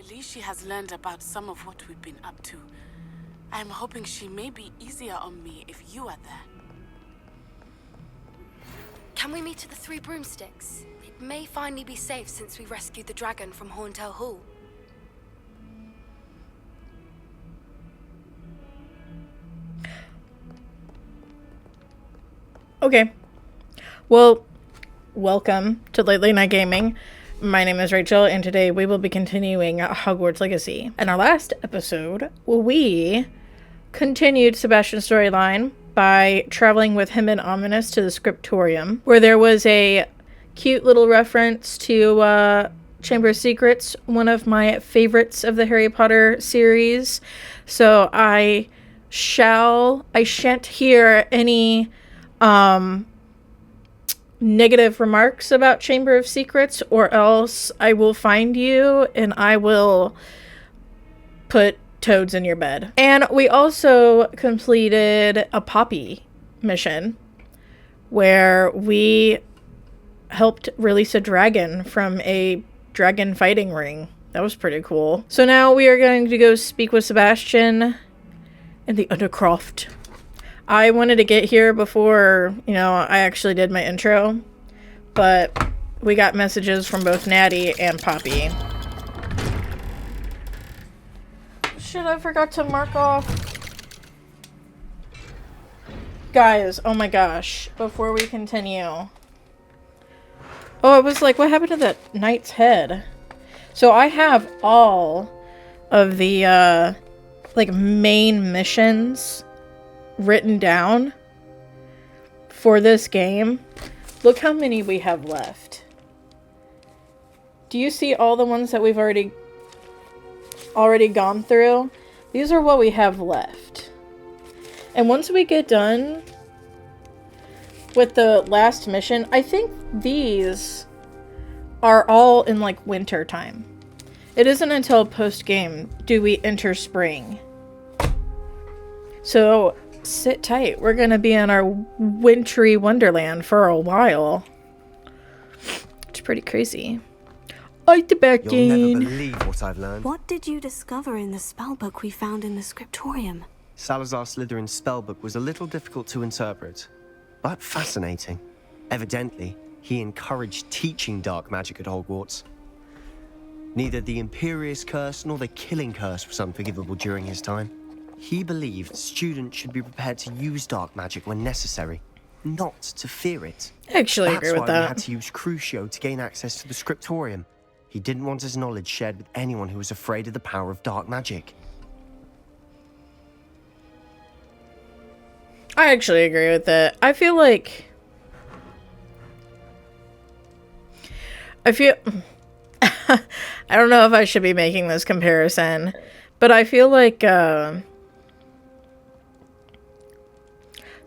believe she has learned about some of what we've been up to. I'm hoping she may be easier on me if you are there. Can we meet at the Three Broomsticks? It may finally be safe since we rescued the dragon from Horntail Hall. Okay. Well, welcome to Late Late Night Gaming. My name is Rachel, and today we will be continuing Hogwarts Legacy. In our last episode, we continued Sebastian's storyline by traveling with him and Ominous to the Scriptorium, where there was a cute little reference to Chamber of Secrets, one of my favorites of the Harry Potter series. So I shan't hear any negative remarks about Chamber of Secrets, or else I will find you and I will put toads in your bed. And we also completed a Poppy mission where we helped release a dragon from a dragon fighting ring. That was pretty cool. So now we are going to go speak with Sebastian in the Undercroft. I wanted to get here before, I actually did my intro, but we got messages from both Natty and Poppy. Shit, I forgot to mark off. Guys, oh my gosh, before we continue. Oh, I was like, what happened to that knight's head? So I have all of the, main missions written down for this game. Look how many we have left. Do you see all the ones that we've already gone through? These are what we have left. And once we get done with the last mission, I think these are all in winter time. It isn't until post-game do we enter spring. So sit tight. We're going to be in our wintry wonderland for a while. It's pretty crazy. You'll never believe what I've learned. What did you discover in the spellbook we found in the Scriptorium? Salazar Slytherin's spellbook was a little difficult to interpret, but fascinating. Evidently, he encouraged teaching dark magic at Hogwarts. Neither the Imperious Curse nor the Killing Curse was unforgivable during his time. He believed students should be prepared to use dark magic when necessary, not to fear it. I actually agree with that. That's why we had to use Crucio to gain access to the Scriptorium. He didn't want his knowledge shared with anyone who was afraid of the power of dark magic. I actually agree with that. I feel I don't know if I should be making this comparison, but I feel like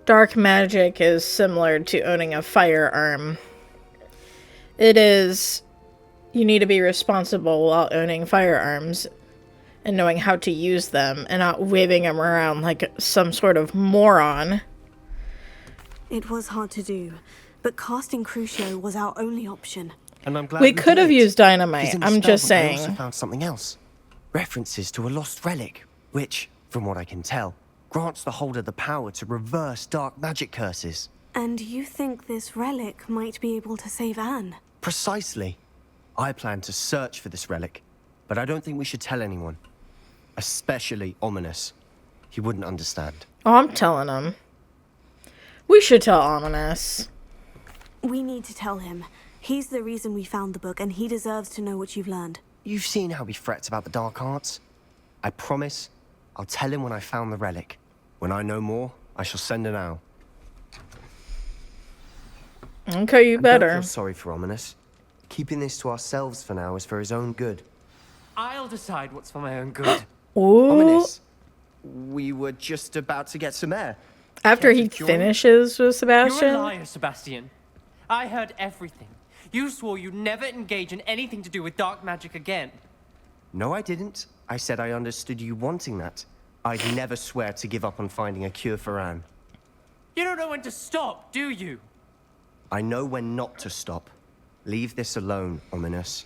dark magic is similar to owning a firearm. It is, you need to be responsible while owning firearms and knowing how to use them and not waving them around like some sort of moron. It was hard to do, but casting Crucio was our only option. And I'm glad we could have used dynamite. I'm just saying. I also found something else. References to a lost relic, which, from what I can tell, grants the holder the power to reverse dark magic curses. And you think this relic might be able to save Anne? Precisely. I plan to search for this relic, but I don't think we should tell anyone. Especially Ominous. He wouldn't understand. Oh, I'm telling him. We should tell Ominous. We need to tell him. He's the reason we found the book, and he deserves to know what you've learned. You've seen how he frets about the dark arts. I promise I'll tell him when I found the relic. When I know more, I shall send an owl. Okay, you better. Don't feel sorry for Ominous. Keeping this to ourselves for now is for his own good. I'll decide what's for my own good. Ooh. Ominous, we were just about to get some air. After he finishes with Sebastian? You're a liar, Sebastian. I heard everything. You swore you'd never engage in anything to do with dark magic again. No, I didn't. I said I understood you wanting that. I'd never swear to give up on finding a cure for Anne. You don't know when to stop, do you? I know when not to stop. Leave this alone, Ominous.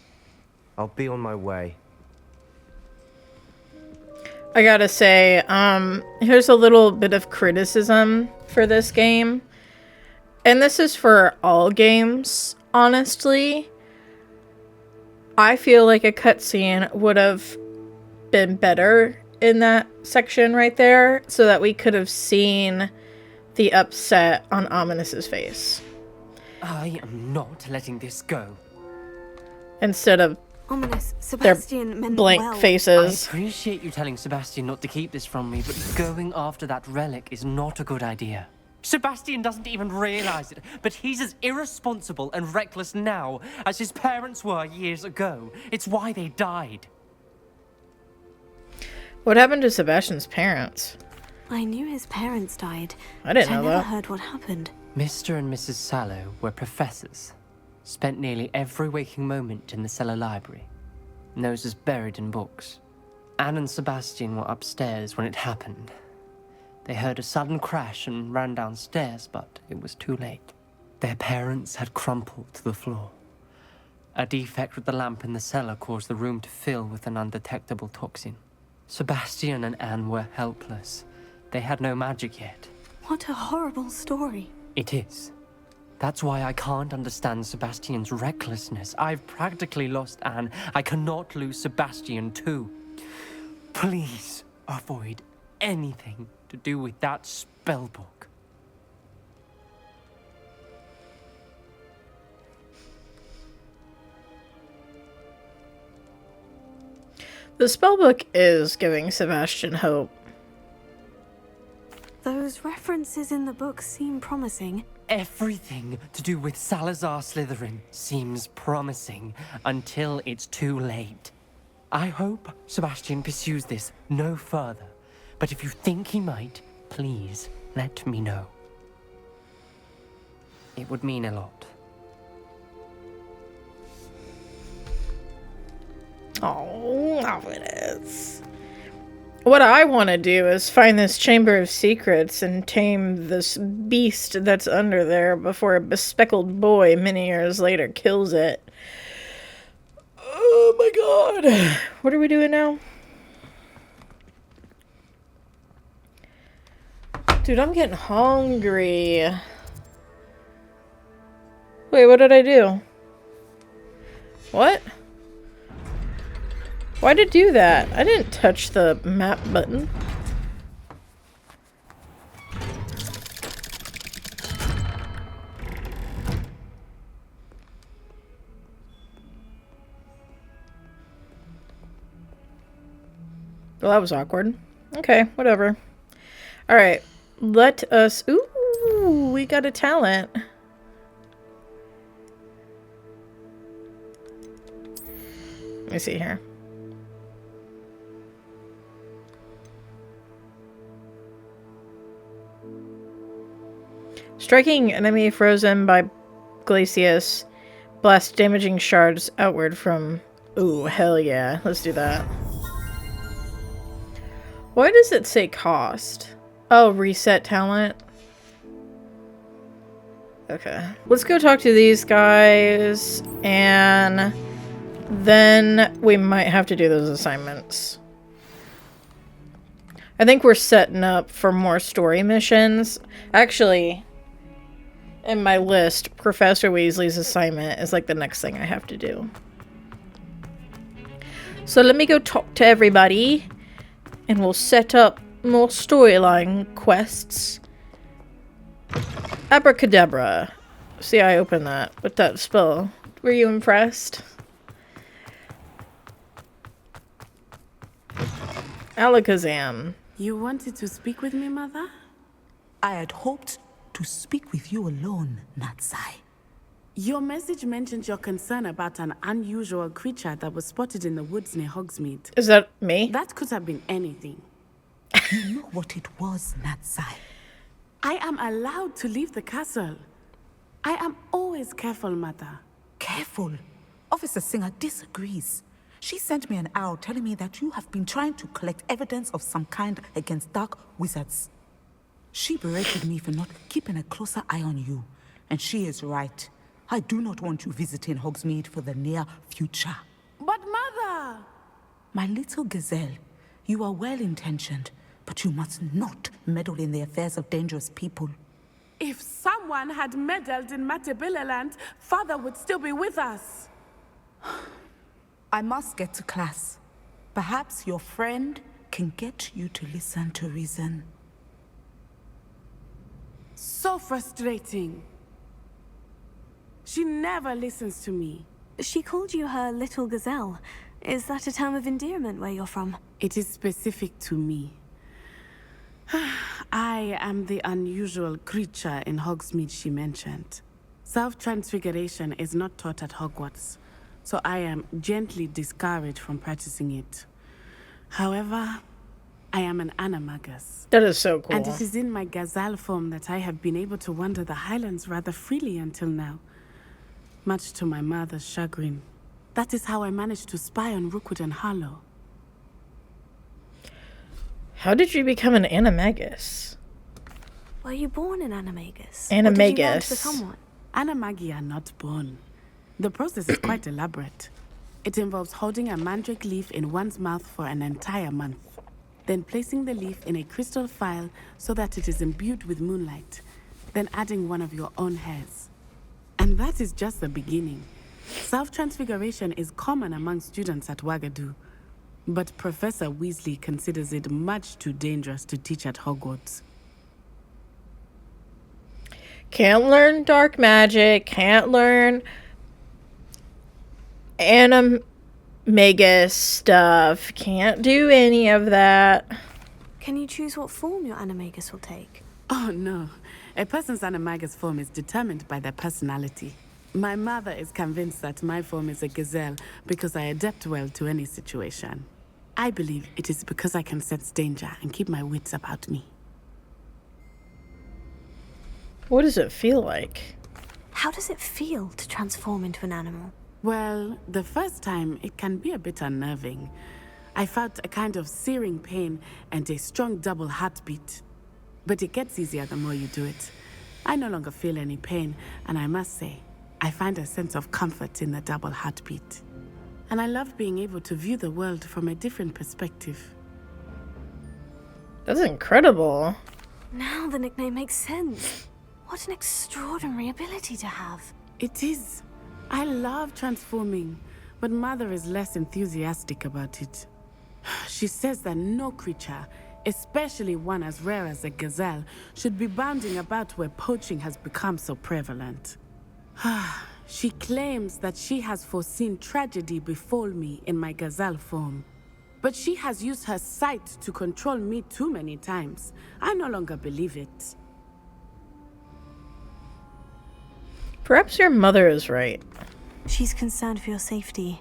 I'll be on my way. I gotta say, here's a little bit of criticism for this game. And this is for all games, honestly. I feel like a cutscene would have been better in that section right there, so that we could have seen the upset on Ominous's face. I am not letting this go. Instead of Ominous, Sebastian meant blank well. I faces. appreciate you telling Sebastian not to keep this from me, but going after that relic is not a good idea. Sebastian doesn't even realize it, but he's as irresponsible and reckless now as his parents were years ago. It's why they died. What happened to Sebastian's parents? I knew his parents died. I didn't but know I never that. heard what happened. Mr. and Mrs. Sallow were professors. Spent nearly every waking moment in the cellar library. Noses buried in books. Anne and Sebastian were upstairs when it happened. They heard a sudden crash and ran downstairs, but it was too late. Their parents had crumpled to the floor. A defect with the lamp in the cellar caused the room to fill with an undetectable toxin. Sebastian and Anne were helpless. They had no magic yet. What a horrible story. It is. That's why I can't understand Sebastian's recklessness. I've practically lost Anne. I cannot lose Sebastian too. Please avoid anything to do with that spellbook. The spellbook is giving Sebastian hope. Those references in the book seem promising. Everything to do with Salazar Slytherin seems promising until it's too late. I hope Sebastian pursues this no further, but if you think he might, please let me know. It would mean a lot. Oh, it is. What I want to do is find this Chamber of Secrets and tame this beast that's under there before a bespectacled boy many years later kills it. Oh my god. What are we doing now? Dude, I'm getting hungry. Wait, what did I do? What? Why did it do that? I didn't touch the map button. Well, that was awkward. Okay, whatever. Alright, let us... Ooh, we got a talent. Let me see here. Striking enemy frozen by Glacius. Blast damaging shards outward from... Ooh, hell yeah. Let's do that. Why does it say cost? Oh, reset talent. Okay. Let's go talk to these guys. And then we might have to do those assignments. I think we're setting up for more story missions. Actually... in my list, Professor Weasley's assignment is like the next thing I have to do. So let me go talk to everybody and we'll set up more storyline quests. Abracadabra. See, I opened that with that spell. Were you impressed? Alakazam. You wanted to speak with me, Mother? I had hoped to speak with you alone, Natsai. Your message mentioned your concern about an unusual creature that was spotted in the woods near Hogsmeade. Is that me? That could have been anything. You know what it was, Natsai. I am allowed to leave the castle. I am always careful, Mother. Careful. Officer Singer disagrees. She sent me an owl telling me that you have been trying to collect evidence of some kind against dark wizards. She berated me for not keeping a closer eye on you. And she is right. I do not want you visiting Hogsmeade for the near future. But, Mother! My little gazelle, You are well-intentioned, but you must not meddle in the affairs of dangerous people. If someone had meddled in Matabeleland, Father would still be with us. I must get to class. Perhaps your friend can get you to listen to reason. So frustrating. She never listens to me. She called you her little gazelle. Is that a term of endearment where you're from? It is specific to me. I am the unusual creature in Hogsmeade she mentioned. Self-transfiguration is not taught at Hogwarts, so I am gently discouraged from practicing it. However, I am an animagus. That is so cool. And it is in my gazelle form that I have been able to wander the Highlands rather freely until now. Much to my mother's chagrin. That is how I managed to spy on Rookwood and Harlow. How did you become an animagus? Were you born an animagus? Animagus. Or did you learn to become one? Animagi are not born. The process is quite elaborate. It involves holding a mandrake leaf in one's mouth for an entire month, then placing the leaf in a crystal phial so that it is imbued with moonlight, then adding one of your own hairs. And that is just the beginning. Self-transfiguration is common among students at Wagadu, but Professor Weasley considers it much too dangerous to teach at Hogwarts. Can't learn dark magic, can't learn animagus stuff, can't do any of that. Can you choose what form your animagus will take? Oh no, a person's animagus form is determined by their personality. My mother is convinced that my form is a gazelle because I adapt well to any situation. I believe it is because I can sense danger and keep my wits about me. What does it feel like? How does it feel to transform into an animal? Well, the first time it can be a bit unnerving. I felt a kind of searing pain and a strong double heartbeat. But it gets easier the more you do it. I no longer feel any pain, and I must say, I find a sense of comfort in the double heartbeat. And I love being able to view the world from a different perspective. That's incredible. Now the nickname makes sense. What an extraordinary ability to have. It is. I love transforming, but Mother is less enthusiastic about it. She says that no creature, especially one as rare as a gazelle, should be bounding about where poaching has become so prevalent. She claims that she has foreseen tragedy befall me in my gazelle form. But she has used her sight to control me too many times. I no longer believe it. Perhaps your mother is right. She's concerned for your safety.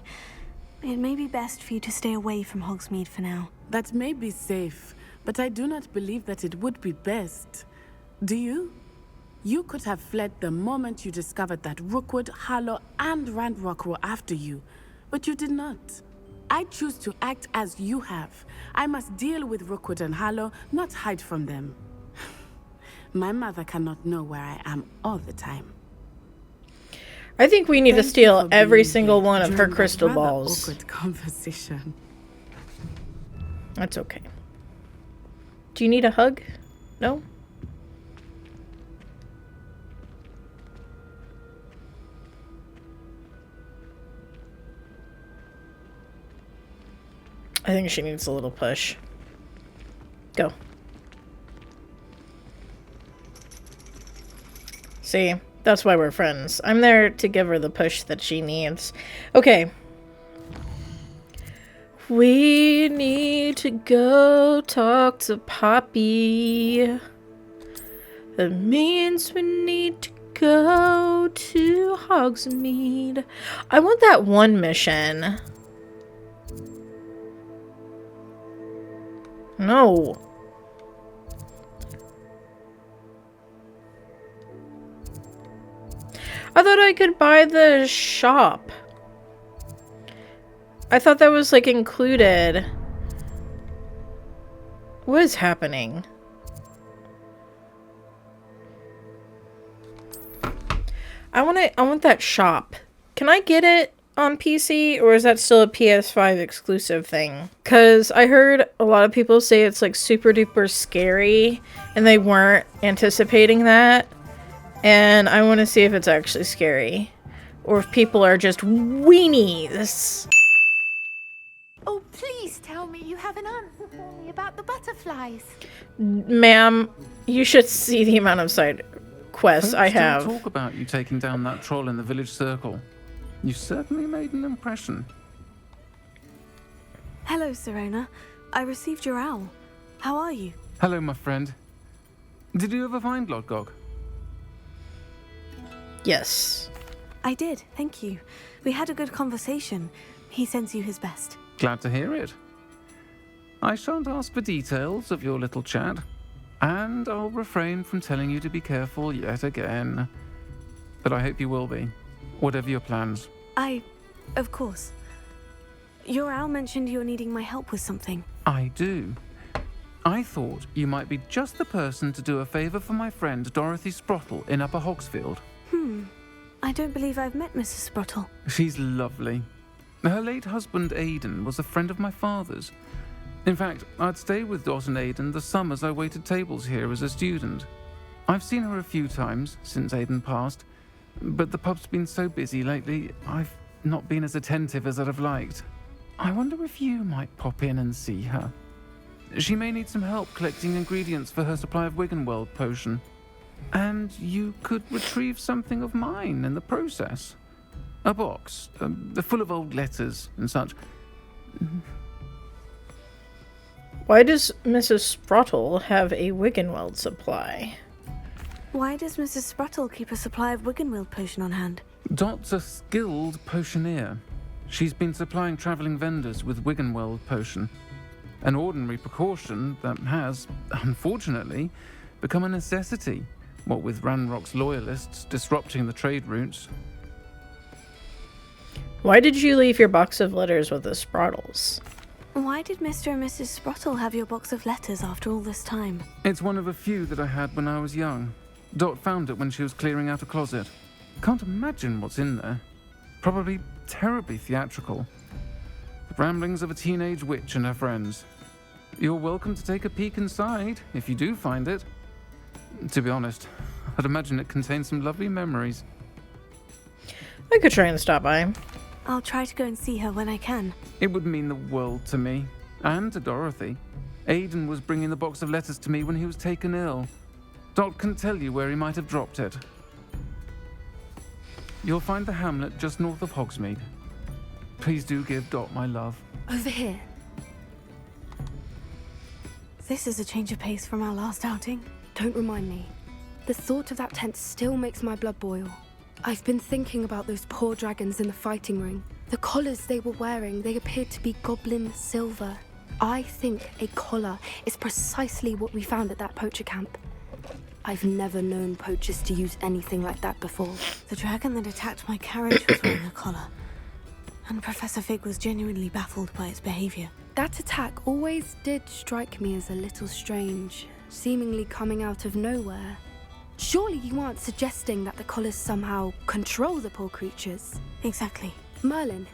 It may be best for you to stay away from Hogsmeade for now. That may be safe, but I do not believe that it would be best. Do you? You could have fled the moment you discovered that Rookwood, Harlow, and Ranrock were after you, but you did not. I choose to act as you have. I must deal with Rookwood and Harlow, not hide from them. My mother cannot know where I am all the time. I think we need to Thank you steal for every being single here one of her during that crystal rather balls. Awkward conversation. That's okay. Do you need a hug? No? I think she needs a little push. Go. See, that's why we're friends. I'm there to give her the push that she needs. Okay. We need to go talk to Poppy. That means we need to go to Hogsmeade. I want that one mission. No. I thought I could buy the shop. I thought that was like included. What is happening? I want that shop. Can I get it on PC, or is that still a PS5 exclusive thing? Because I heard a lot of people say it's like super duper scary, and they weren't anticipating that. And I want to see if it's actually scary, or if people are just weenies. Oh, please tell me you have an answer for me about the butterflies. Ma'am, you should see the amount of side quests I Folks have. still talk about you taking down that troll in the village circle. You certainly made an impression. Hello, Serona. I received your owl. How are you? Hello, my friend. Did you ever find Lodgog? Yes. I did, thank you. We had a good conversation. He sends you his best. Glad to hear it. I shan't ask for details of your little chat, and I'll refrain from telling you to be careful yet again. But I hope you will be, whatever your plans. Of course. Your owl mentioned you're needing my help with something. I do. I thought you might be just the person to do a favor for my friend Dorothy Sprottle in Upper Hogsfield. I don't believe I've met Mrs. Sprottle. She's lovely. Her late husband Aidan was a friend of my father's. In fact, I'd stay with Dot and Aidan the summers I waited tables here as a student. I've seen her a few times since Aidan passed, but the pub's been so busy lately, I've not been as attentive as I'd have liked. I wonder if you might pop in and see her. She may need some help collecting ingredients for her supply of Wiggenweld potion. And you could retrieve something of mine in the process. A box, full of old letters and such. Why does Mrs. Sprottle have a Wiggenweld supply? Why does Mrs. Sprottle keep a supply of Wiggenweld potion on hand? Dot's a skilled potioneer. She's been supplying travelling vendors with Wiggenweld potion. An ordinary precaution that has, unfortunately, become a necessity, what with Ranrock's loyalists disrupting the trade routes. Why did you leave your box of letters with the Sprottles? Why did Mr. and Mrs. Sprottle have your box of letters after all this time? It's one of a few that I had when I was young. Dot found it when she was clearing out a closet. Can't imagine what's in there. Probably terribly theatrical. The ramblings of a teenage witch and her friends. You're welcome to take a peek inside, if you do find it. To be honest, I'd imagine it contains some lovely memories. I could try and stop by. I'll try to go and see her when I can. It would mean the world to me, and to Dorothy. Aidan was bringing the box of letters to me when he was taken ill. Dot can tell you where he might have dropped it. You'll find the hamlet just north of Hogsmeade. Please do give Dot my love. Over here. This is a change of pace from our last outing. Don't remind me. The thought of that tent still makes my blood boil. I've been thinking about those poor dragons in the fighting ring. The collars they were wearing, they appeared to be goblin silver. I think a collar is precisely what we found at that poacher camp. I've never known poachers to use anything like that before. The dragon that attacked my carriage was wearing a collar. And Professor Fig was genuinely baffled by its behavior. That attack always did strike me as a little strange, seemingly coming out of nowhere. Surely you aren't suggesting that the collars somehow control the poor creatures? Exactly. Merlin,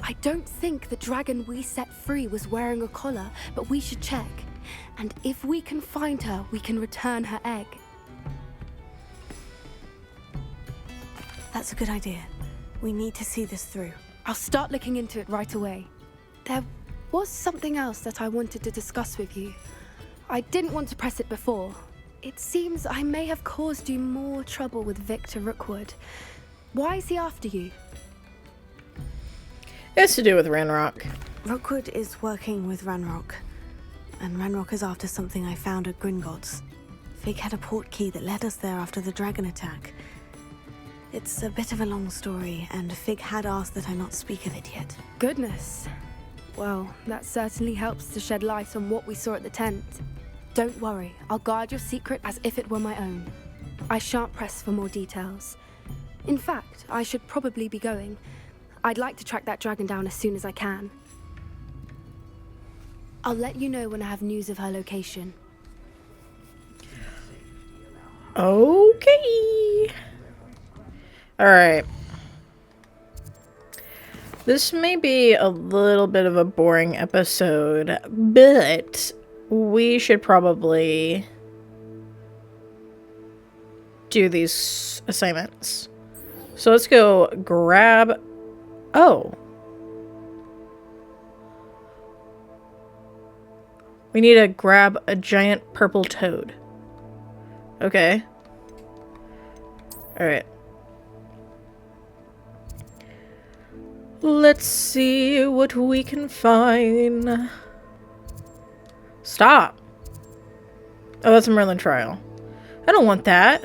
I don't think the dragon we set free was wearing a collar, but we should check. And if we can find her, we can return her egg. That's a good idea. We need to see this through. I'll start looking into it right away. There was something else that I wanted to discuss with you. I didn't want to press it before. It seems I may have caused you more trouble with Victor Rookwood. Why is he after you? It's to do with Ranrock. Rookwood is working with Ranrock. And Ranrock is after something I found at Gringotts. Fig had a portkey that led us there after the dragon attack. It's a bit of a long story, and Fig had asked that I not speak of it yet. Goodness. Well, that certainly helps to shed light on what we saw at the tent. Don't worry, I'll guard your secret as if it were my own. I shan't press for more details. In fact, I should probably be going. I'd like to track that dragon down as soon as I can. I'll let you know when I have news of her location. Okay. Alright. This may be a little bit of a boring episode, but we should probably do these assignments. So let's go grab... Oh. We need to grab a giant purple toad. Okay. Alright. Let's see what we can find. Stop. Oh, that's a Merlin trial. I don't want that.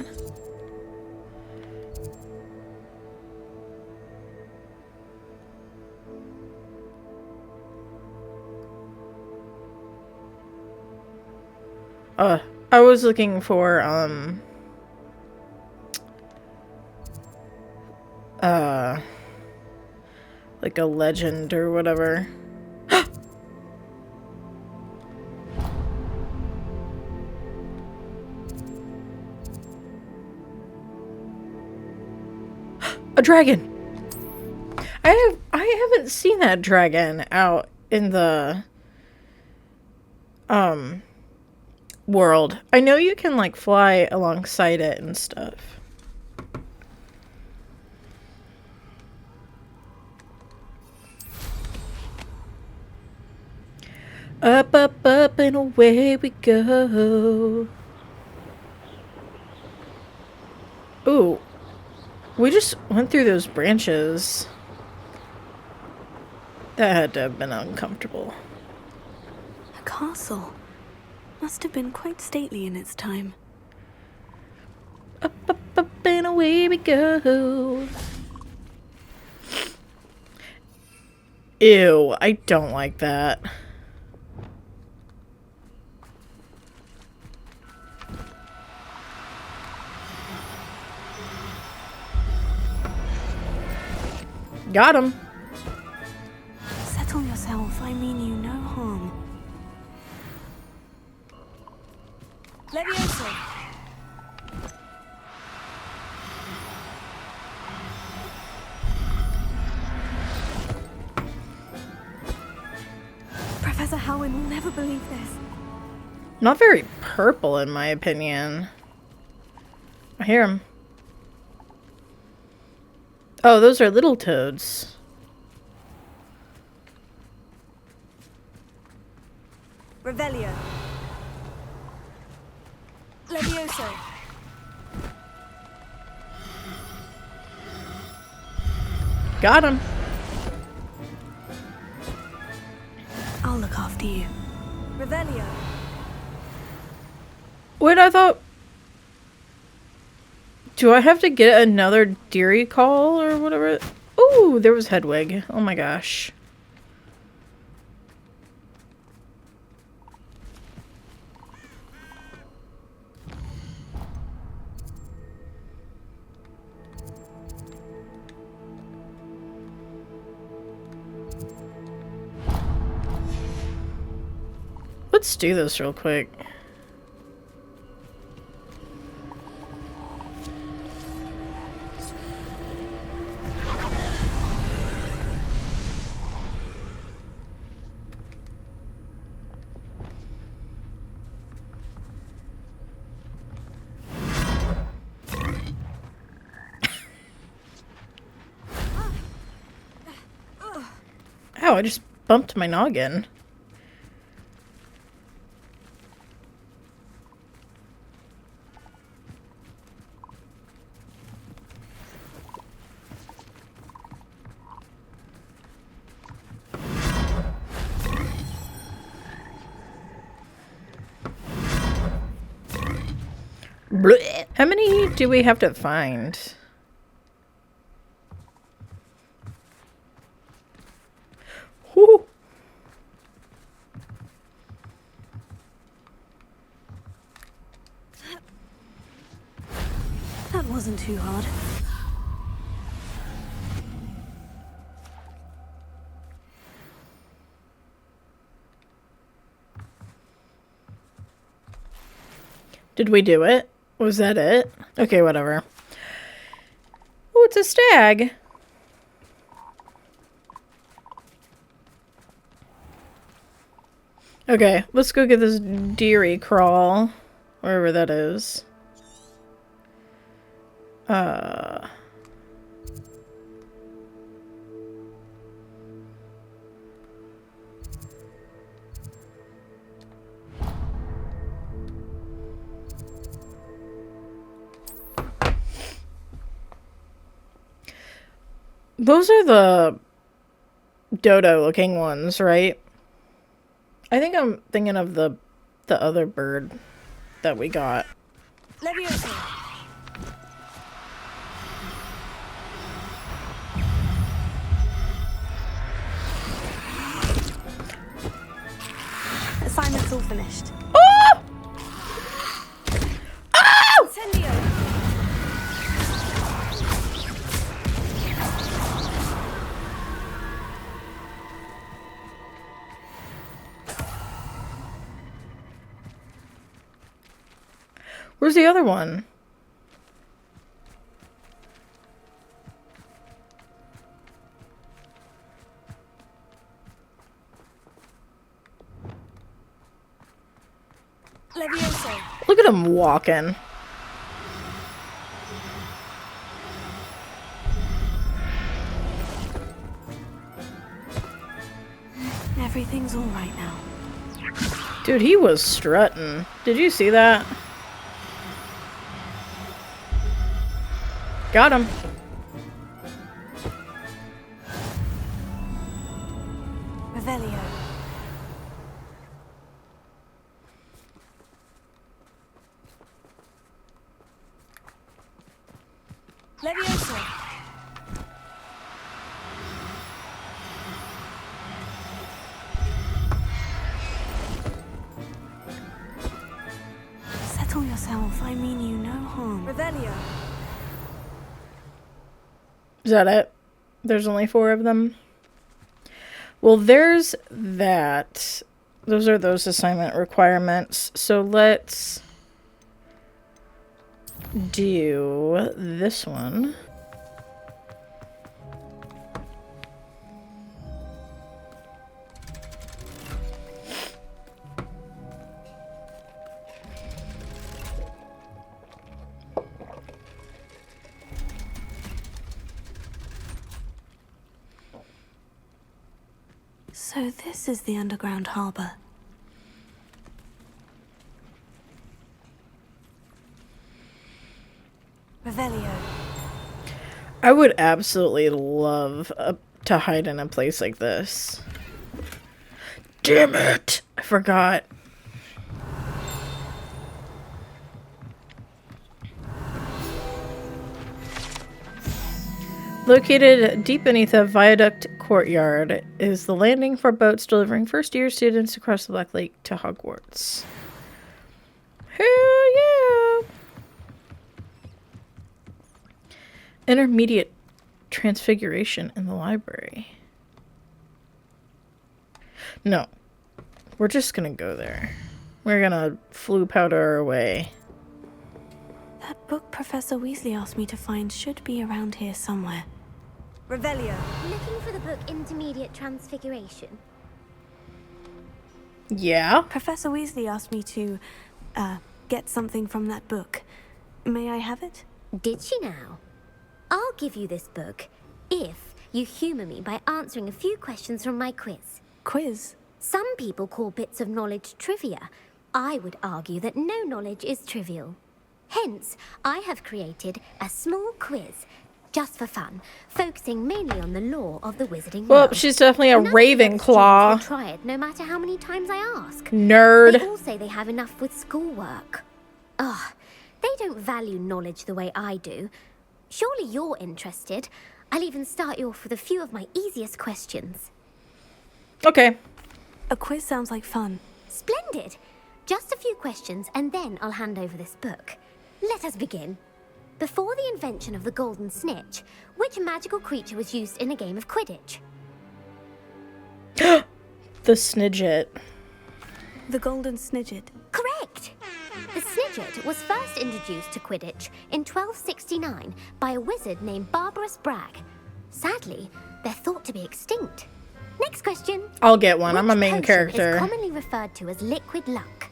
I was looking for, like a legend or whatever. A dragon! I haven't seen that dragon out in the, world. I know you can, like, fly alongside it and stuff. Up, up, up, and away we go. Ooh. We just went through those branches. That had to have been uncomfortable. A castle. Must have been quite stately in its time. Up, up, up, and away we go. Ew, I don't like that. Got him. Settle yourself. I mean you no harm. Levioso. Professor Howin will never believe this. Not very purple, in my opinion. I hear him. Oh, those are little toads. Revelio. Levioso. Got him. I'll look after you. Revelio. Wait, I thought... Do I have to get another Deary call or whatever? Ooh, there was Hedwig. Oh my gosh. Let's do this real quick. Ow, I just bumped my noggin. Blech. How many do we have to find? Whew. That wasn't too hard. Did we do it? Was that it? Okay, whatever. Oh, it's a stag. Okay, let's go get this deery crawl. Wherever that is. Those are the dodo-looking ones, right? I think I'm thinking of the other bird that we got. Leviosa. Assignment's all finished. Oh! Oh! Incendio. Where's the other one? Leviosa. Look at him walking. Everything's all right now. Dude, he was strutting. Did you see that? Got him. Revelio. Leviosa. Settle yourself. I mean you no harm. Revelio. Is that it? There's only 4 of them? Well, there's that. Those are those assignment requirements. So let's do this one. So this is the underground harbor. Revelio. I would absolutely love to hide in a place like this. Damn it! I forgot. Located deep beneath a viaduct courtyard is the landing for boats delivering first-year students across the Black Lake to Hogwarts. Hell yeah! Intermediate transfiguration in the library. No. We're just gonna go there. We're gonna flu powder our way. That book Professor Weasley asked me to find should be around here somewhere. Revelio. Looking for the book Intermediate Transfiguration? Yeah? Professor Weasley asked me to, get something from that book. May I have it? Did she now? I'll give you this book if you humour me by answering a few questions from my quiz. Quiz? Some people call bits of knowledge trivia. I would argue that no knowledge is trivial. Hence, I have created a small quiz, just for fun, focusing mainly on the lore of the wizarding Well, world. she's definitely a None of the other students will Ravenclaw. try it, no matter how many times I ask. Nerd. They all say they have enough with schoolwork. Ugh, they don't value knowledge the way I do. Surely you're interested. I'll even start you off with a few of my easiest questions. Okay. A quiz sounds like fun. Splendid! Just a few questions and then I'll hand over this book. Let us begin. Before the invention of the golden snitch, which magical creature was used in a game of Quidditch? The Snidget. The Golden Snidget. Correct! The Snidget was first introduced to Quidditch in 1269 by a wizard named Barbarous Bragg. Sadly, they're thought to be extinct. Next question. I'll get one. I'm a Which main potion character. is commonly referred to as liquid luck.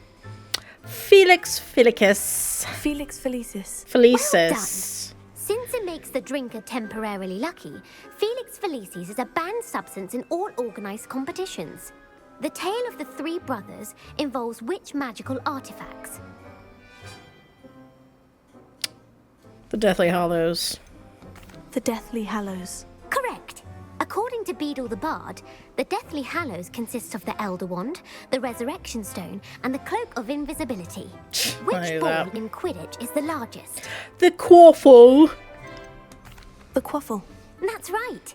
Felix Felicus. Felix Felicis. Felicis. Since it makes the drinker temporarily lucky, Felix Felicis is a banned substance in all organized competitions. The tale of the three brothers involves which magical artifacts? The Deathly Hallows. The Deathly Hallows. Correct. According to Beadle the Bard, the Deathly Hallows consists of the Elder Wand, the Resurrection Stone, and the Cloak of Invisibility. Which knew ball that. in Quidditch is the largest? The Quaffle. The Quaffle. That's right.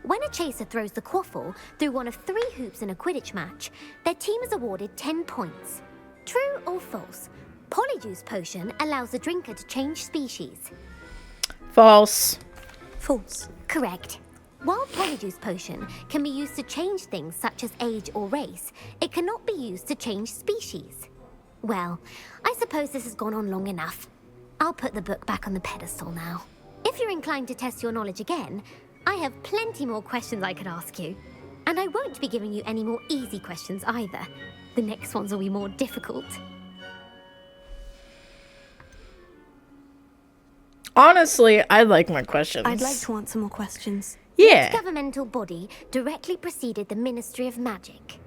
When a chaser throws the quaffle through one of 3 hoops in a Quidditch match, their team is awarded 10 points. True or false? Polyjuice Potion allows the drinker to change species. False. False. Correct. While Polyjuice Potion can be used to change things such as age or race, it cannot be used to change species. Well, I suppose this has gone on long enough. I'll put the book back on the pedestal now. If you're inclined to test your knowledge again, I have plenty more questions I could ask you. And I won't be giving you any more easy questions either. The next ones will be more difficult. Honestly, I'd like more questions. I'd like to answer more questions. Yeah. Which governmental body directly preceded the Ministry of Magic?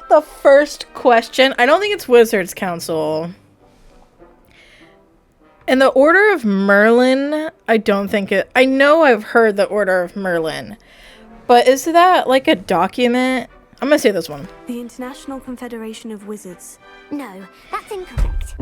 The first question. I don't think it's Wizards Council. In the Order of Merlin, I don't think it... I know I've heard the Order of Merlin. But is that like a document? I'm gonna say this one. The International Confederation of Wizards. No, that's incorrect.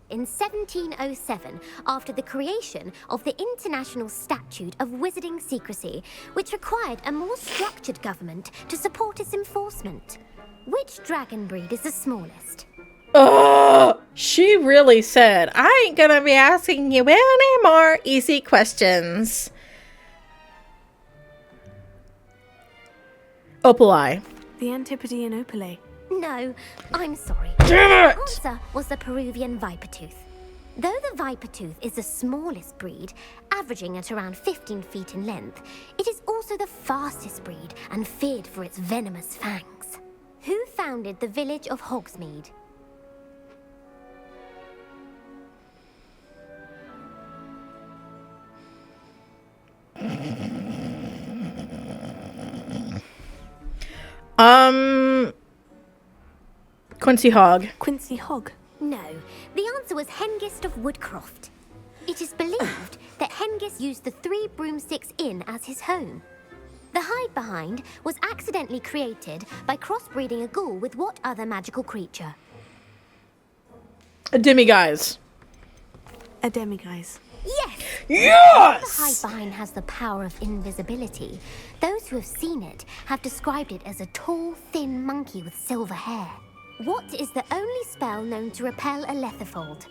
In 1707, after the creation of the International Statute of Wizarding Secrecy, which required a more structured government to support its enforcement. Which dragon breed is the smallest? Oh, she really said, I ain't gonna be asking you any more easy questions. Opaleye. The Antipodean Opale. No, I'm sorry. Damn it! The answer was the Peruvian Vipertooth. Though the Vipertooth is the smallest breed, averaging at around 15 feet in length, it is also the fastest breed and feared for its venomous fangs. Who founded the village of Hogsmeade? Quincy Hogg. Quincy Hogg. No, the answer was Hengist of Woodcroft. It is believed that Hengist used the 3 Broomsticks Inn as his home. The hide behind was accidentally created by crossbreeding a ghoul with what other magical creature? A demiguise. A demiguise. Yes! Yes! The hide behind has the power of invisibility. Those who have seen it have described it as a tall, thin monkey with silver hair. What is the only spell known to repel a lethifold?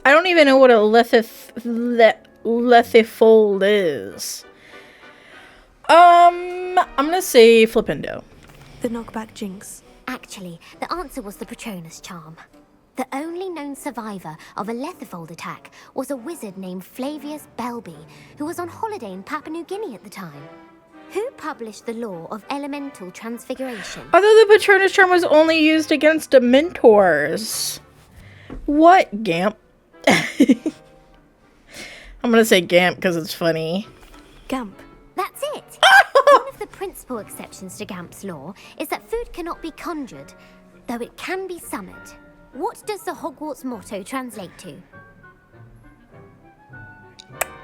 I don't even know what a lethifold is. I'm gonna say Flipendo. The Knockback Jinx. Actually, the answer was the Patronus Charm. The only known survivor of a lethifold attack was a wizard named Flavius Belby, who was on holiday in Papua New Guinea at the time. Who published the law of elemental transfiguration? I thought the Patronus Charm was only used against Dementors. What, Gamp? I'm gonna say Gamp because it's funny. Gamp. That's it! One of the principal exceptions to Gamp's law is that food cannot be conjured, though it can be summoned. What does the Hogwarts motto translate to?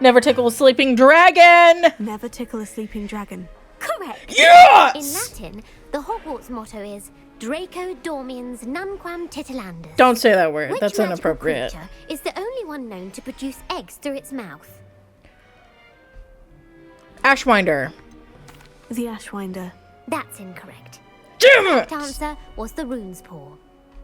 Never tickle a sleeping dragon! Never tickle a sleeping dragon. Correct! Yes! In Latin, the Hogwarts motto is Draco Dormiens Nunquam Titilandus. Don't say that word. Which That's magical inappropriate. creature is the only one known to produce eggs through its mouth? Ashwinder. The Ashwinder. That's incorrect. Damn The it! correct answer was the rune's paw.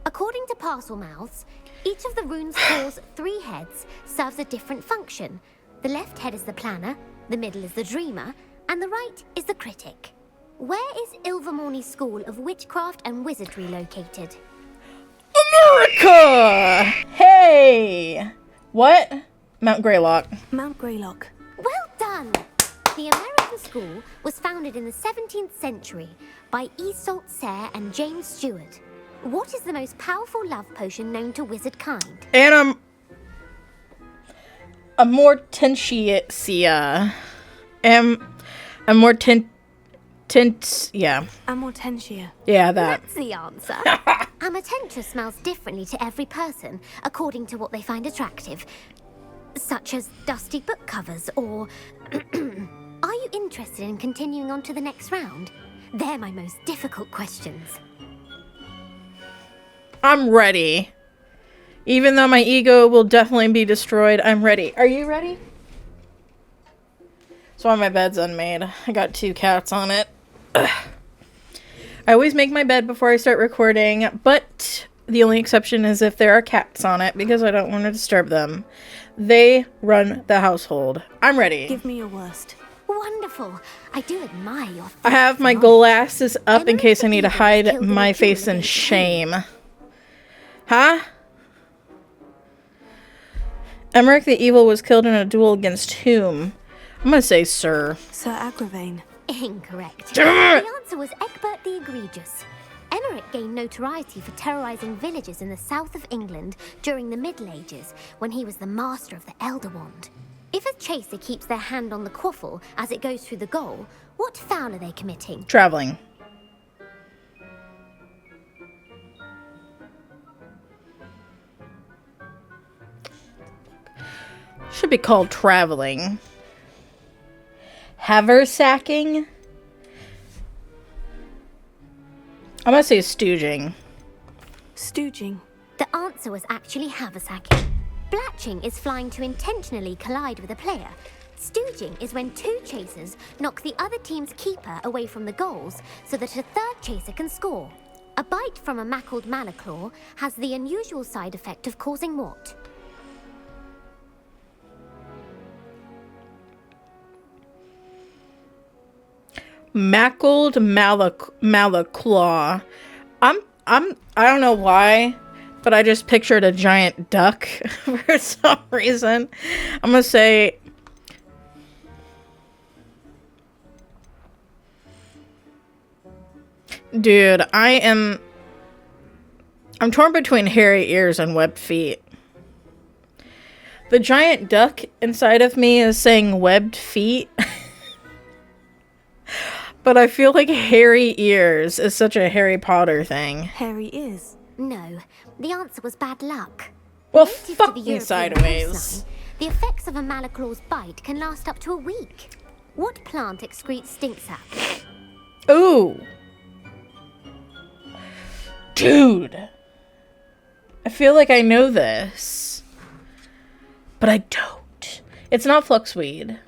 According to parcel mouths, each of the rune's paw's 3 heads serves a different function. The left head is the planner, the middle is the dreamer, and the right is the critic. Where is Ilvermorny School of Witchcraft and Wizardry located? America! Hey! What? Mount Greylock. Mount Greylock. Well done! The American school was founded in the 17th century by Isolde Sayre and James Stewart. What is the most powerful love potion known to wizard kind? And Amortentia. Yeah. Amortentia. Yeah, that. That's the answer. Amortentia smells differently to every person, according to what they find attractive, such as dusty book covers or... Are you interested in continuing on to the next round? They're my most difficult questions. I'm ready. Even though my ego will definitely be destroyed, I'm ready. Are you ready? That's why my bed's unmade. I got 2 cats on it. Ugh. I always make my bed before I start recording, but the only exception is if there are cats on it because I don't want to disturb them. They run the household. I'm ready. Give me your worst. Wonderful. I do admire your... I have my glasses up in case I need to hide my face in shame. Huh? Emmerich the Evil was killed in a duel against whom? I'm gonna say Sir. Sir Agravain. Incorrect. Damn it! The answer was Egbert the Egregious. Emmerich gained notoriety for terrorizing villages in the south of England during the Middle Ages, when he was the master of the Elder Wand. If a chaser keeps their hand on the quaffle as it goes through the goal, what foul are they committing? Traveling. Should be called traveling. Haversacking? I'm gonna say stooging. Stooging. The answer was actually haversacking. Blatching is flying to intentionally collide with a player. Stooging is when 2 chasers knock the other team's keeper away from the goals so that a 3rd chaser can score. A bite from a mackled malaclaw has the unusual side effect of causing what? Mackled malaclaw. I don't know why, but I just pictured a giant duck for some reason. I'm gonna say dude, I'm torn between hairy ears and webbed feet. The giant duck inside of me is saying webbed feet. But I feel like hairy ears is such a Harry Potter thing. Hairy ears. No, the answer was bad luck. Well, Native fuck to the me European sideways. coastline, the effects of a malaclaw's bite can last up to a week. What plant excretes stink sap? Ooh. Dude. I feel like I know this. But I don't. It's not fluxweed.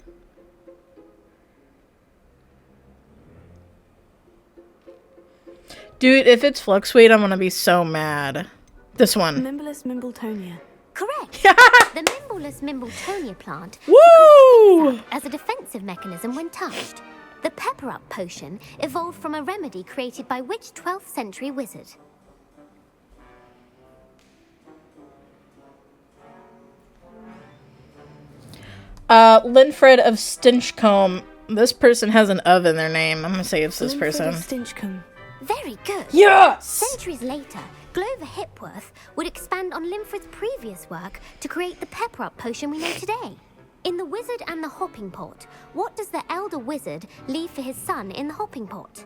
Dude, if it's fluxweed, I'm gonna be so mad. This one. Mimblus Mimbletonia. Correct. The Mimblus Mimbletonia plant Woo! as a defensive mechanism when touched. The Pepper Up potion evolved from a remedy created by which 12th century wizard? Linfred of Stinchcombe. This person has an of in their name. I'm gonna say it's this person. Stinchcombe. Very good. Yes! Centuries later, Glover Hipworth would expand on Linfred's previous work to create the Pepper Up potion we know today. In The Wizard and the Hopping Pot, what does the elder wizard leave for his son in the hopping pot?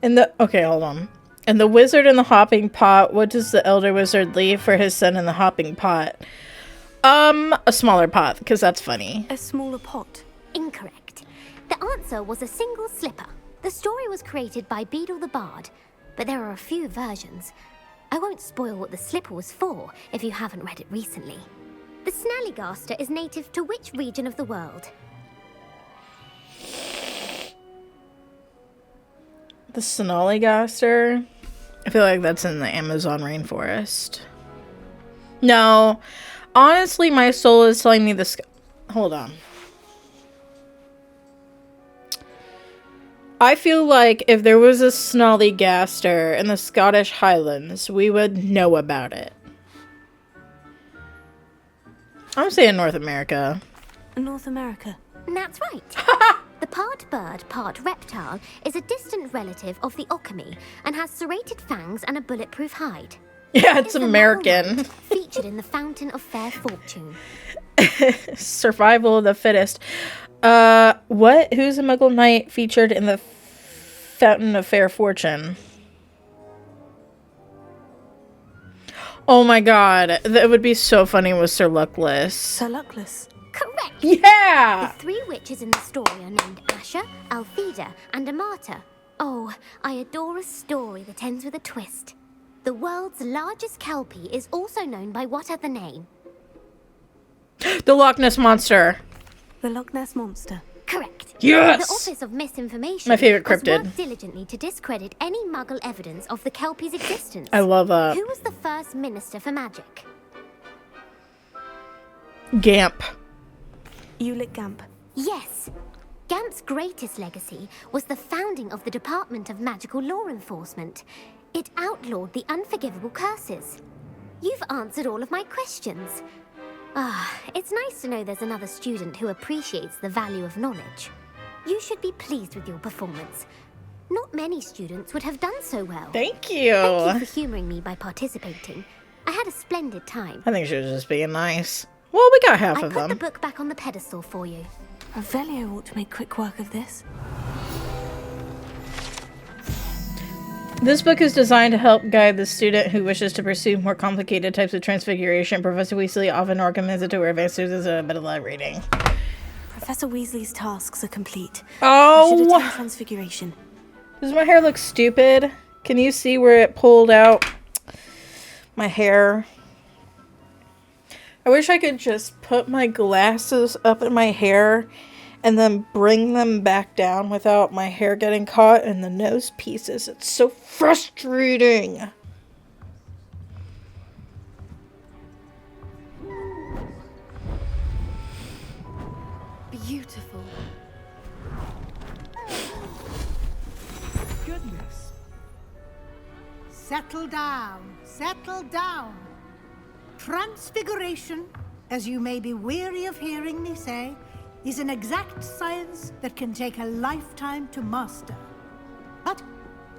Okay, hold on. In The Wizard and the Hopping Pot, what does the elder wizard leave for his son in the hopping pot? A smaller pot, because that's funny. A smaller pot. Incorrect. The answer was a single slipper. The story was created by Beadle the Bard, but there are a few versions. I won't spoil what the slipper was for if you haven't read it recently. The Snallygaster is native to which region of the world? The Snallygaster? I feel like that's in the Amazon rainforest. No. Honestly, my soul is telling me this. Hold on. I feel like if there was a Snallygaster in the Scottish Highlands, we would know about it. I'm saying North America. North America. That's right. The part bird, part reptile is a distant relative of the Occamy and has serrated fangs and a bulletproof hide. Yeah, it's Is the American. Muggle Knight featured in the Fountain of Fair Fortune. Survival of the fittest. What? Who's a Muggle Knight featured in the Fountain of Fair Fortune? Oh my god, that would be so funny with Sir Luckless. Sir Luckless. Correct! Yeah! The 3 witches in the story are named Asha, Altheda, and Amata. Oh, I adore a story that ends with a twist. The world's largest kelpie is also known by what other name? The Loch Ness Monster. The Loch Ness Monster. Correct. Yes! The Office of Misinformation My favorite has cryptid. worked diligently to discredit any Muggle evidence of the kelpie's existence. I love that. Who was the first Minister for Magic? Gamp. Ulick Gamp. Yes. Gamp's greatest legacy was the founding of the Department of Magical Law Enforcement. It outlawed the unforgivable curses. You've answered all of my questions. It's nice to know there's another student who appreciates the value of knowledge. You should be pleased with your performance. Not many students would have done so well. Thank you. Thank you for humoring me by participating. I had a splendid time. I think she was just being nice. Well, we got half I of put the them. book back on the pedestal for you. Revelio ought to make quick work of this. This book is designed to help guide the student who wishes to pursue more complicated types of transfiguration. Professor Weasley often recommends it to where advanced students a bit of light reading. Professor Weasley's tasks are complete. Oh! I should attend Transfiguration. Does my hair look stupid? Can you see where it pulled out my hair? I wish I could just put my glasses up in my hair and then bring them back down without my hair getting caught in the nose pieces. It's so frustrating. Beautiful. Goodness. Settle down. Settle down. Transfiguration, as you may be weary of hearing me say, is an exact science that can take a lifetime to master. But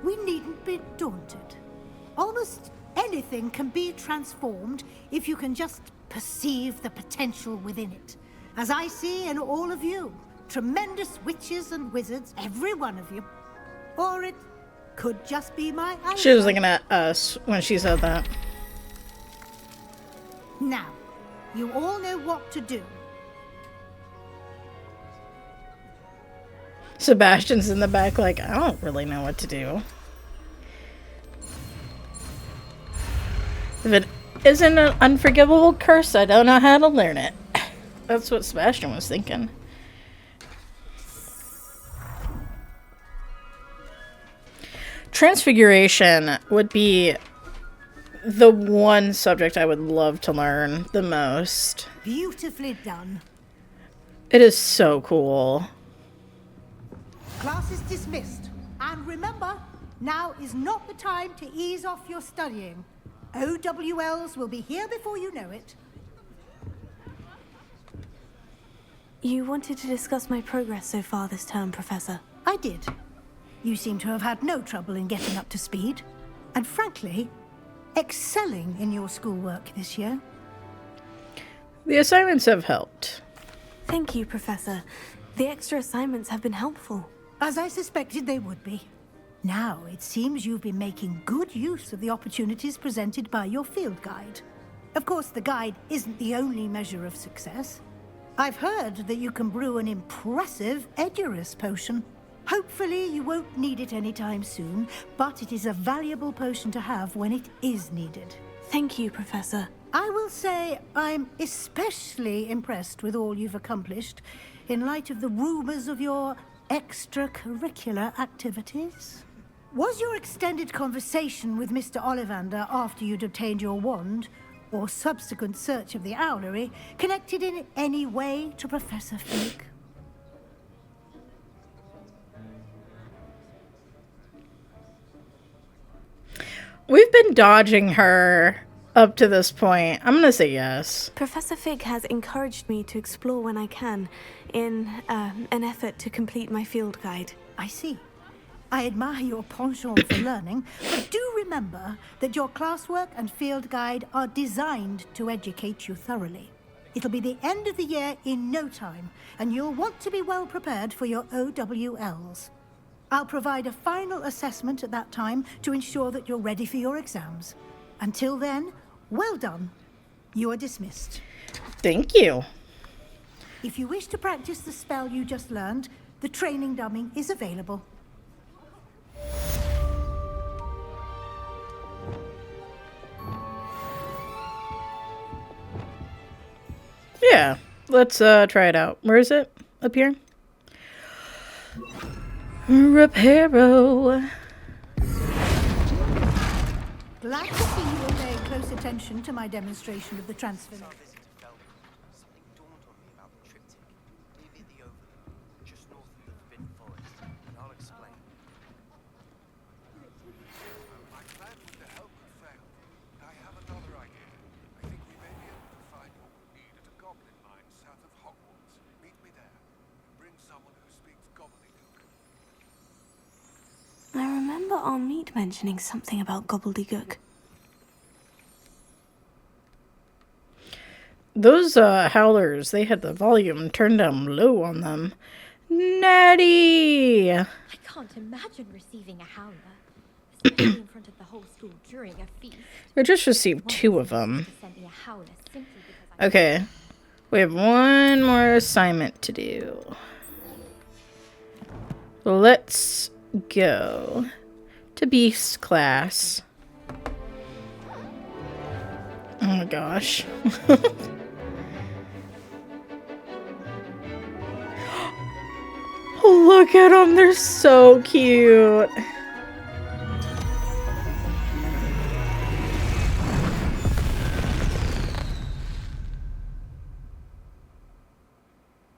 we needn't be daunted. Almost anything can be transformed if you can just perceive the potential within it. As I see in all of you, tremendous witches and wizards, every one of you. Or it could just be my eyesight. She was looking at us when she said that. Now, you all know what to do. Sebastian's in the back like, I don't really know what to do. If it isn't an unforgivable curse, I don't know how to learn it. That's what Sebastian was thinking. Transfiguration would be the one subject I would love to learn the most. Beautifully done. It is so cool. Class is dismissed. And remember, now is not the time to ease off your studying. OWLs will be here before you know it. You wanted to discuss my progress so far this term, Professor. I did. You seem to have had no trouble in getting up to speed. And frankly, excelling in your schoolwork this year. The assignments have helped. Thank you, Professor. The extra assignments have been helpful. As I suspected they would be. Now, it seems you've been making good use of the opportunities presented by your field guide. Of course, the guide isn't the only measure of success. I've heard that you can brew an impressive Edurus potion. Hopefully, you won't need it anytime soon, but it is a valuable potion to have when it is needed. Thank you, Professor. I will say I'm especially impressed with all you've accomplished in light of the rumors of your extracurricular activities. Was your extended conversation with Mr. Ollivander after you'd obtained your wand, or subsequent search of the owlery, connected in any way to Professor Fig? We've been dodging her up to this point. I'm gonna say yes. Professor Fig has encouraged me to explore when I can, in an effort to complete my field guide. I see. I admire your penchant for learning, but do remember that your classwork and field guide are designed to educate you thoroughly. It'll be the end of the year in no time, and you'll want to be well prepared for your OWLs. I'll provide a final assessment at that time to ensure that you're ready for your exams. Until then, well done. You are dismissed. Thank you. If you wish to practice the spell you just learned, the training dummy is available. Yeah, let's try it out. Where is it? Up here? Reparo. Glad to see you are paying close attention to my demonstration of the transfer. Something dawned on me about the triptych. Maybe the overlook, just north of the Forbidden Forest, and I'll explain. My plan with the help had failed. I have another idea. I think we may be able to find what we need at a goblin mine south of Hogwarts. Meet me there, and bring someone who speaks gobbledygook. I remember our meet mentioning something about gobbledygook. Those howlers, they had the volume turned down low on them. Natty! I can't imagine receiving a howler, especially in front of the whole school during a feast. I just received 2 of them. To send me a howler simply because Okay, we have one more assignment to do. Let's go to Beast class. Oh my gosh. Look at them, they're so cute.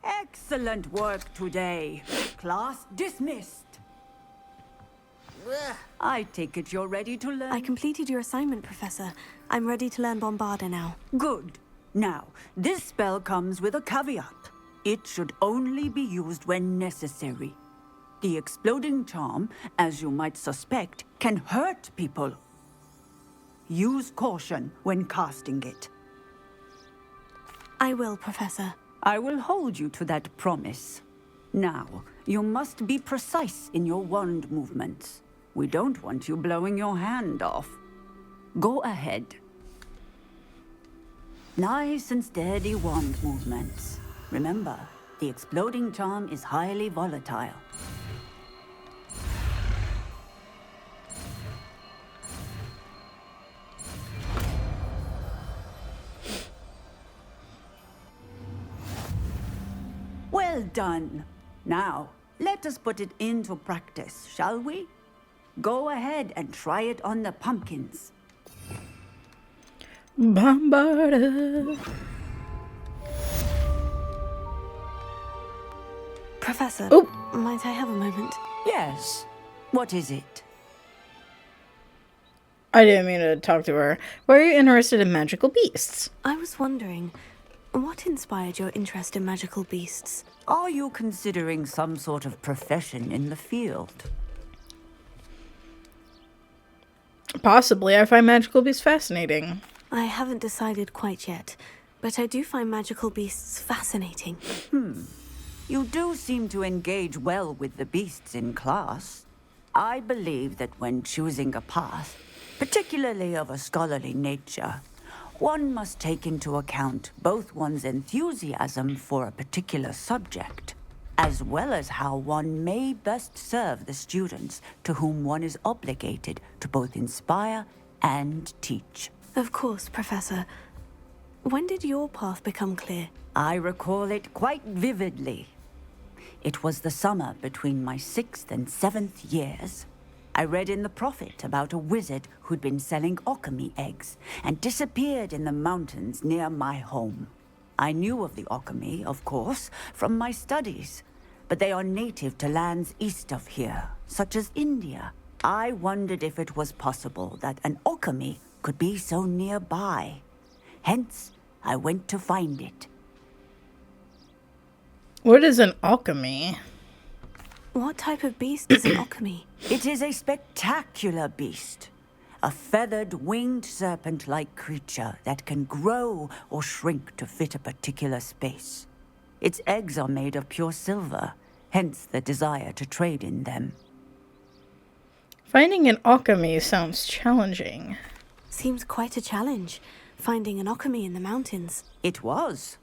Excellent work today. Class dismissed. I take it you're ready to learn? I completed your assignment, Professor. I'm ready to learn Bombarda now. Good. Now, this spell comes with a caveat. It should only be used when necessary. The exploding charm, as you might suspect, can hurt people. Use caution when casting it. I will, Professor. I will hold you to that promise. Now, you must be precise in your wand movements. We don't want you blowing your hand off. Go ahead. Nice and steady wand movements. Remember, the exploding charm is highly volatile. Well done. Now, let us put it into practice, shall we? Go ahead and try it on the pumpkins. Bombarda. Professor, might I have a moment? Yes. What is it? I didn't mean to talk to her. Why are you interested in magical beasts? I was wondering, what inspired your interest in magical beasts? Are you considering some sort of profession in the field? Possibly. I find magical beasts fascinating. I haven't decided quite yet, but I do find magical beasts fascinating. You do seem to engage well with the beasts in class. I believe that when choosing a path, particularly of a scholarly nature, one must take into account both one's enthusiasm for a particular subject, as well as how one may best serve the students to whom one is obligated to both inspire and teach. Of course, Professor. When did your path become clear? I recall it quite vividly. It was the summer between my 6th and 7th years. I read in the Prophet about a wizard who'd been selling alchemy eggs and disappeared in the mountains near my home. I knew of the alchemy, of course, from my studies, but they are native to lands east of here, such as India. I wondered if it was possible that an alchemy could be so nearby. Hence, I went to find it. What is an alchemy? What type of beast is an alchemy? It is a spectacular beast. A feathered, winged serpent-like creature that can grow or shrink to fit a particular space. Its eggs are made of pure silver, hence the desire to trade in them. Finding an alchemy sounds challenging. Seems quite a challenge, finding an alchemy in the mountains. It was.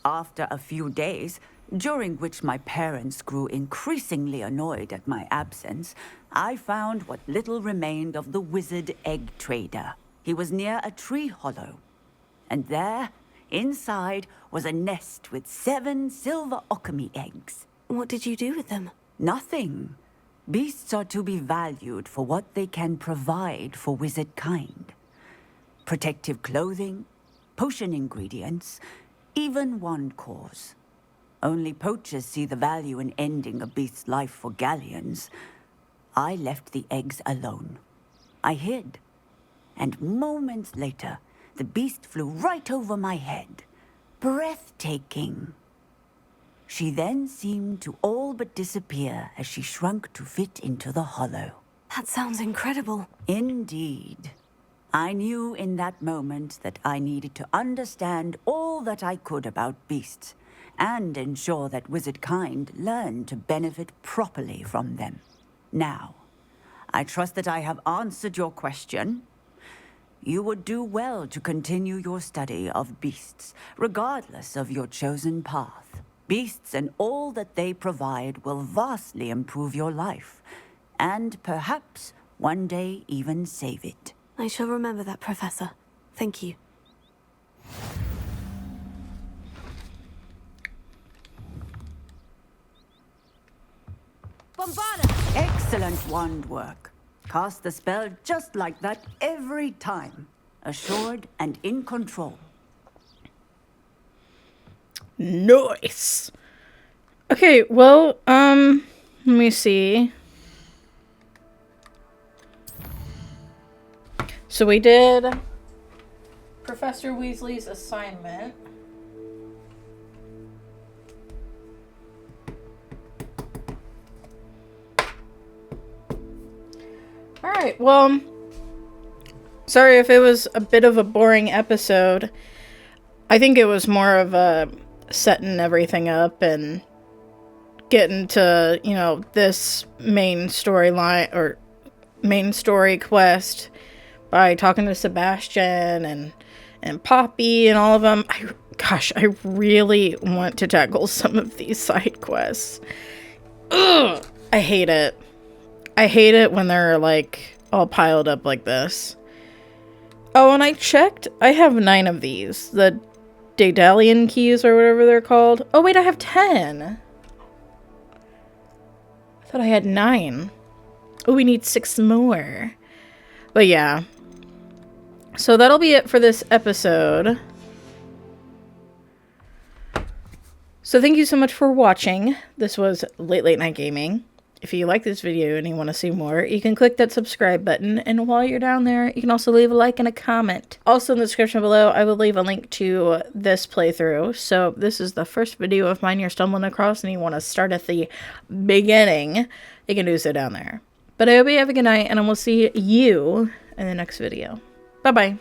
After a few days, during which my parents grew increasingly annoyed at my absence, I found what little remained of the wizard egg trader. He was near a tree hollow. And there, inside, was a nest with 7 silver alchemy eggs. What did you do with them? Nothing. Beasts are to be valued for what they can provide for wizard kind. Protective clothing, potion ingredients, even wand cores. Only poachers see the value in ending a beast's life for galleons. I left the eggs alone. I hid. And moments later, the beast flew right over my head. Breathtaking. She then seemed to all but disappear as she shrunk to fit into the hollow. That sounds incredible. Indeed. I knew in that moment that I needed to understand all that I could about beasts and ensure that wizard kind learned to benefit properly from them. Now, I trust that I have answered your question. You would do well to continue your study of beasts, regardless of your chosen path. Beasts and all that they provide will vastly improve your life, and perhaps one day even save it. I shall remember that, Professor. Thank you. Bombarda! Excellent wand work. Cast the spell just like that every time. Assured and in control. Nice. Okay, well, let me see. So we did Professor Weasley's assignment. Alright, well, sorry if it was a bit of a boring episode. I think it was more of a setting everything up and getting to, you know, this main storyline or main story quest by talking to Sebastian and Poppy and all of them. I really want to tackle some of these side quests. Ugh, I hate it. I hate it when they're like all piled up like this. Oh, and I checked. I have 9 of these. The Daedalian keys or whatever they're called. Oh wait, I have 10. I thought I had 9. Oh, we need 6 more. But yeah. So that'll be it for this episode. So thank you so much for watching. This was Late Night Gaming. If you like this video and you want to see more, you can click that subscribe button, and while you're down there, you can also leave a like and a comment. Also in the description below, I will leave a link to this playthrough. So if this is the first video of mine you're stumbling across and you want to start at the beginning, you can do so down there. But I hope you have a good night, and I will see you in the next video. Bye-bye.